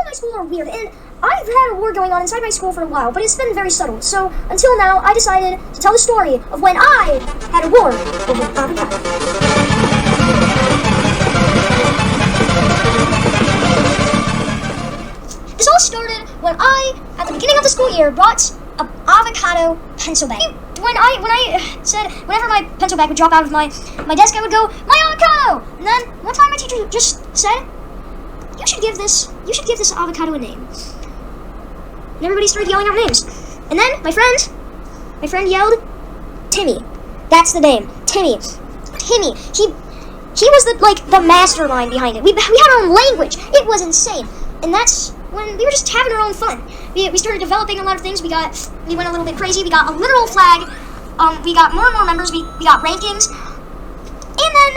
my school are weird, and I've had a war going on inside my school for a while, but it's been very subtle. So, until now, I decided to tell the story of when I had a war over avocado. This all started when I, at the beginning of the school year, brought an avocado pencil bag. Whenever my pencil bag would drop out of my desk, I would go, "My avocado!" And then one time my teacher just said, you should give this avocado a name. And everybody started yelling out names. And then my friend yelled, Timmy. That's the name. Timmy. He was the mastermind behind it. We had our own language. It was insane. And that's when we were just having our own fun. We started developing a lot of things. We went a little bit crazy. We got a literal flag. We got more and more members. We got rankings. And then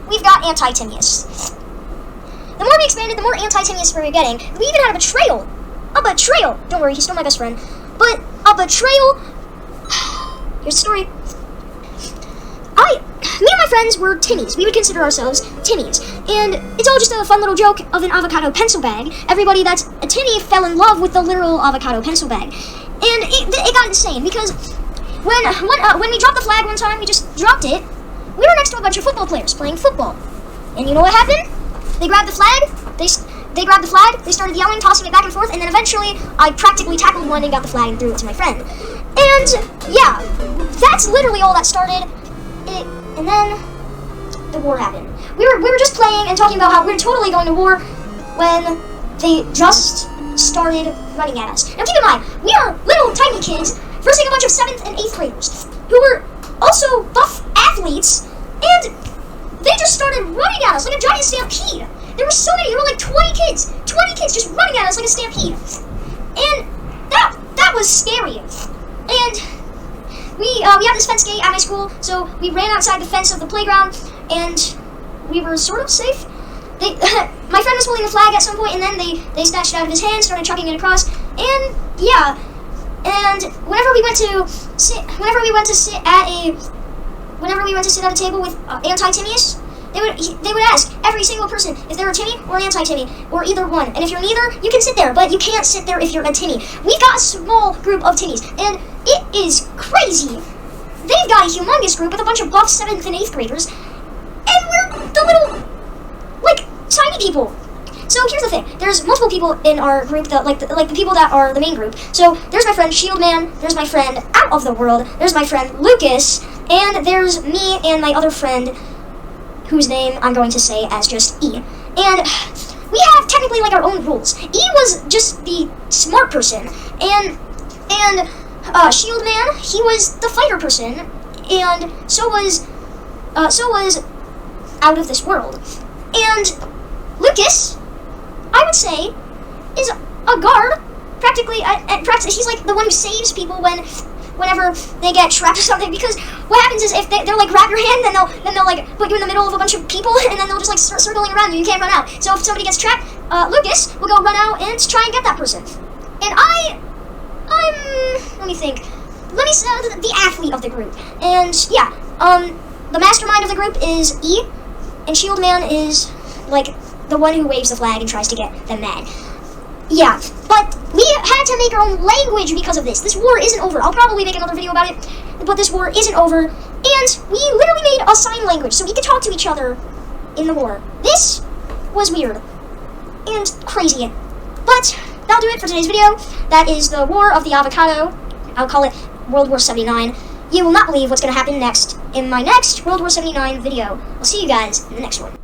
we've got anti-Timmyists. The more we expanded, the more anti-Timmyists we were getting. We even had a betrayal. A betrayal! Don't worry, he's still my best friend. But a betrayal... Here's the story. Me and my friends were Timmies. We would consider ourselves Timmies. And it's all just a fun little joke of an avocado pencil bag. Everybody that's a Timmy fell in love with the literal avocado pencil bag. And it got insane, because when we dropped the flag one time, we just dropped it, we were next to a bunch of football players playing football. And you know what happened? They grabbed the flag, they grabbed the flag, they started yelling, tossing it back and forth, and then eventually I practically tackled one and got the flag and threw it to my friend. And yeah, that's literally all that started it. And then the war happened. We were just playing and talking about how we're totally going to war when they just started running at us. Now keep in mind, we are little tiny kids versing a bunch of 7th and 8th graders who were also buff athletes, and they just started running at us like a giant stampede. There were so many, there were like 20 kids just running at us like a stampede. And that was scary. And we had this fence gate at my school, so we ran outside the fence of the playground, and we were sort of safe. My friend was holding the flag at some point, and then they snatched it out of his hand, started chucking it across, and yeah. And whenever we went to sit at a table with anti-Timmyists, they would ask every single person if they're a Timmy or an anti-Timmy, or either one. And if you're neither, you can sit there, but you can't sit there if you're a Timmy. We've got a small group of Timmies, and it is crazy. They've got a humongous group with a bunch of buff 7th and 8th graders, and we're the little, tiny people. So here's the thing: there's multiple people in our group that the people that are the main group. So there's my friend Shieldman, there's my friend Out of the World, there's my friend Lucas, and there's me and my other friend, whose name I'm going to say as just E. And we have technically our own rules. E was just the smart person, and Shieldman, he was the fighter person, and so was Out of this World. And Lucas, I would say, is a guard. Practically, he's like the one who saves people whenever they get trapped or something. Because what happens is if they'll grab your hand, then they'll put you in the middle of a bunch of people, and then they'll just start circling around you. You can't run out. So if somebody gets trapped, Lucas will go run out and try and get that person. And let me think. The athlete of the group. And yeah, the mastermind of the group is E, and Shieldman is the one who waves the flag and tries to get them mad. Yeah, but we had to make our own language because of this. This war isn't over. I'll probably make another video about it, but this war isn't over. And we literally made a sign language so we could talk to each other in the war. This was weird and crazy. But that'll do it for today's video. That is the War of the Avocado. I'll call it World War 79. You will not believe what's going to happen next in my next World War 79 video. I'll see you guys in the next one.